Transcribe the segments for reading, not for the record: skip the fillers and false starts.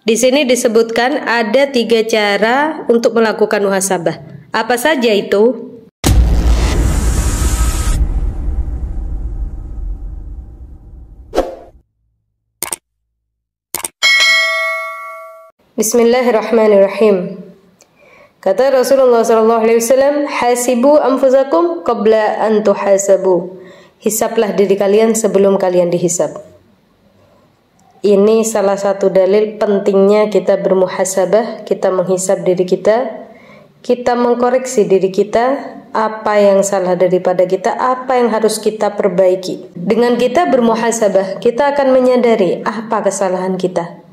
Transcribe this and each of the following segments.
Di sini disebutkan ada 3 cara untuk melakukan muhasabah. Apa saja itu? Bismillahirrahmanirrahim. Kata Rasulullah SAW, hasibu anfusakum qabla an tuhasabu. Hisablah diri kalian sebelum kalian dihisab. Ini salah satu dalil pentingnya kita bermuhasabah, kita menghisab diri kita mengkoreksi diri kita, apa yang salah daripada kita, apa yang harus kita perbaiki. Dengan kita bermuhasabah, kita akan menyadari apa kesalahan kita.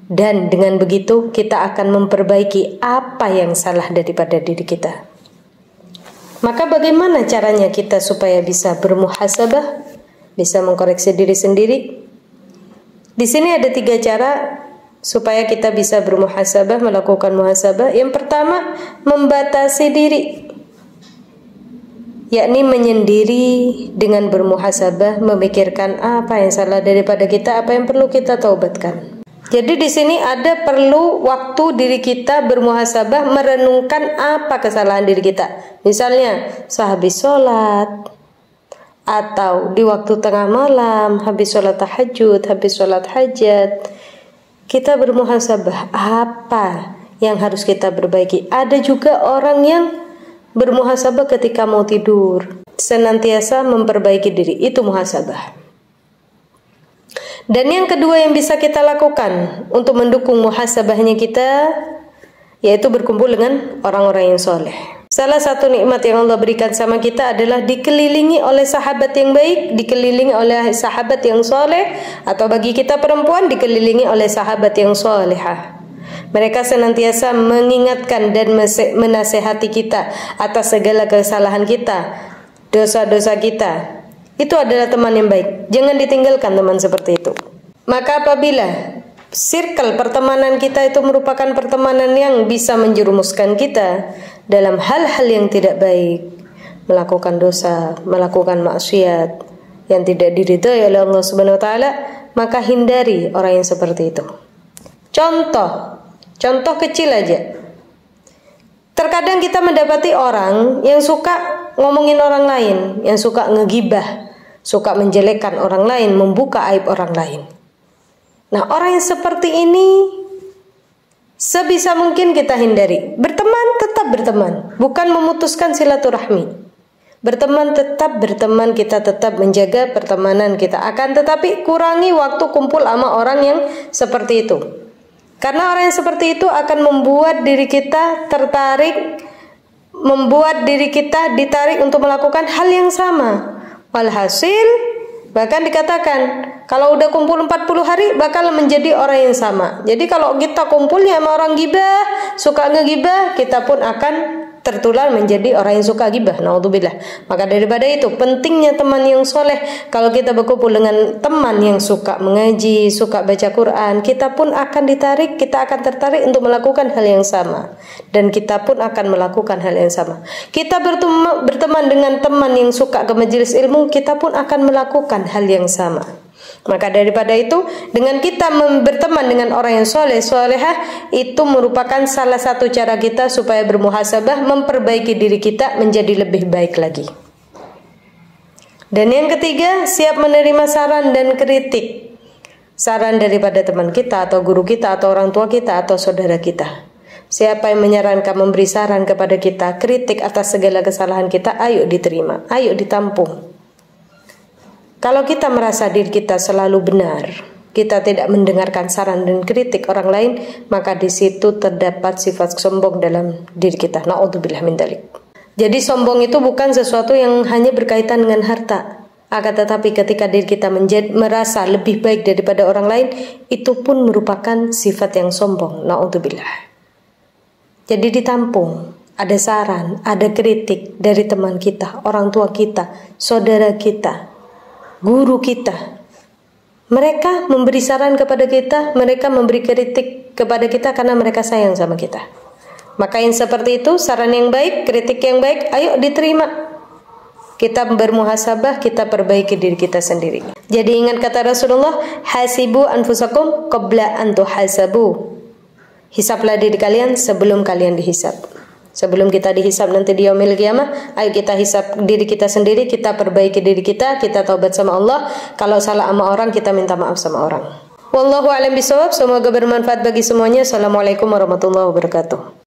Dan dengan begitu kita akan memperbaiki apa yang salah daripada diri kita. Maka bagaimana caranya kita supaya bisa bermuhasabah, bisa mengkoreksi diri sendiri? Di sini ada 3 cara supaya kita bisa bermuhasabah, melakukan muhasabah. Yang pertama, membatasi diri, yakni menyendiri dengan bermuhasabah, memikirkan apa yang salah daripada kita, apa yang perlu kita taubatkan. Jadi di sini ada perlu waktu diri kita bermuhasabah, merenungkan apa kesalahan diri kita. Misalnya sehabis sholat, atau di waktu tengah malam, habis sholat tahajud, habis sholat hajat, kita bermuhasabah apa yang harus kita perbaiki. Ada juga orang yang bermuhasabah ketika mau tidur, senantiasa memperbaiki diri, itu muhasabah. Dan yang kedua yang bisa kita lakukan untuk mendukung muhasabahnya kita, yaitu berkumpul dengan orang-orang yang soleh. Salah satu nikmat yang Allah berikan sama kita adalah dikelilingi oleh sahabat yang baik, dikelilingi oleh sahabat yang soleh, atau bagi kita perempuan dikelilingi oleh sahabat yang solehah. Mereka senantiasa mengingatkan dan menasehati kita atas segala kesalahan kita, dosa-dosa kita. Itu adalah teman yang baik. Jangan ditinggalkan teman seperti itu. Maka apabila circle pertemanan kita itu merupakan pertemanan yang bisa menjerumuskan kita dalam hal-hal yang tidak baik, melakukan dosa, melakukan maksiat yang tidak diridhai oleh Allah Subhanahu wa taala, maka hindari orang yang seperti itu. Contoh kecil aja. Terkadang kita mendapati orang yang suka ngomongin orang lain, yang suka ngegibah, suka menjelekkan orang lain, membuka aib orang lain. Nah, orang yang seperti ini sebisa mungkin kita hindari. Berteman, tetap berteman, bukan memutuskan silaturahmi. Berteman, tetap berteman, kita tetap menjaga pertemanan kita. Akan tetapi kurangi waktu kumpul sama orang yang seperti itu. Karena orang yang seperti itu akan membuat diri kita tertarik, membuat diri kita ditarik untuk melakukan hal yang sama. Walhasil, bahkan dikatakan kalau udah kumpul 40 hari bakal menjadi orang yang sama. Jadi kalau kita kumpulnya sama orang gibah, suka ngegibah, kita pun akan tertular menjadi orang yang suka gibah. Naudzubillah. Maka daripada itu pentingnya teman yang soleh. Kalau kita berkumpul dengan teman yang suka mengaji, suka baca Quran, kita pun akan ditarik, kita akan tertarik untuk melakukan hal yang sama, dan kita pun akan melakukan hal yang sama. Kita berteman dengan teman yang suka ke majelis ilmu, kita pun akan melakukan hal yang sama. Maka daripada itu, dengan kita berteman dengan orang yang soleh, solehah, itu merupakan salah satu cara kita supaya bermuhasabah, memperbaiki diri kita menjadi lebih baik lagi. Dan yang ketiga, siap menerima saran dan kritik. Saran daripada teman kita, atau guru kita, atau orang tua kita, atau saudara kita. Siapa yang menyarankan, memberi saran kepada kita, kritik atas segala kesalahan kita, ayo diterima, ayo ditampung. Kalau kita merasa diri kita selalu benar, kita tidak mendengarkan saran dan kritik orang lain, maka di situ terdapat sifat sombong dalam diri kita. Naudzubillah min dzalik. Jadi sombong itu bukan sesuatu yang hanya berkaitan dengan harta. Akan tetapi ketika diri kita merasa lebih baik daripada orang lain, itu pun merupakan sifat yang sombong. Naudzubillah. Jadi ditampung. Ada saran, ada kritik dari teman kita, orang tua kita, saudara kita, guru kita. Mereka memberi saran kepada kita, mereka memberi kritik kepada kita karena mereka sayang sama kita. Maka yang seperti itu, saran yang baik, kritik yang baik, ayo diterima. Kita bermuhasabah, kita perbaiki diri kita sendiri. Jadi ingat kata Rasulullah, hasibu anfusakum qabla an tuhasabu. Hisablah diri kalian sebelum kalian dihisab. Sebelum kita dihisab nanti di yaumil qiyamah, ayo kita hisab diri kita sendiri, kita perbaiki diri kita taubat sama Allah. Kalau salah sama orang, kita minta maaf sama orang. Wallahu a'lam bishawab. Semoga bermanfaat bagi semuanya. Assalamualaikum warahmatullahi wabarakatuh.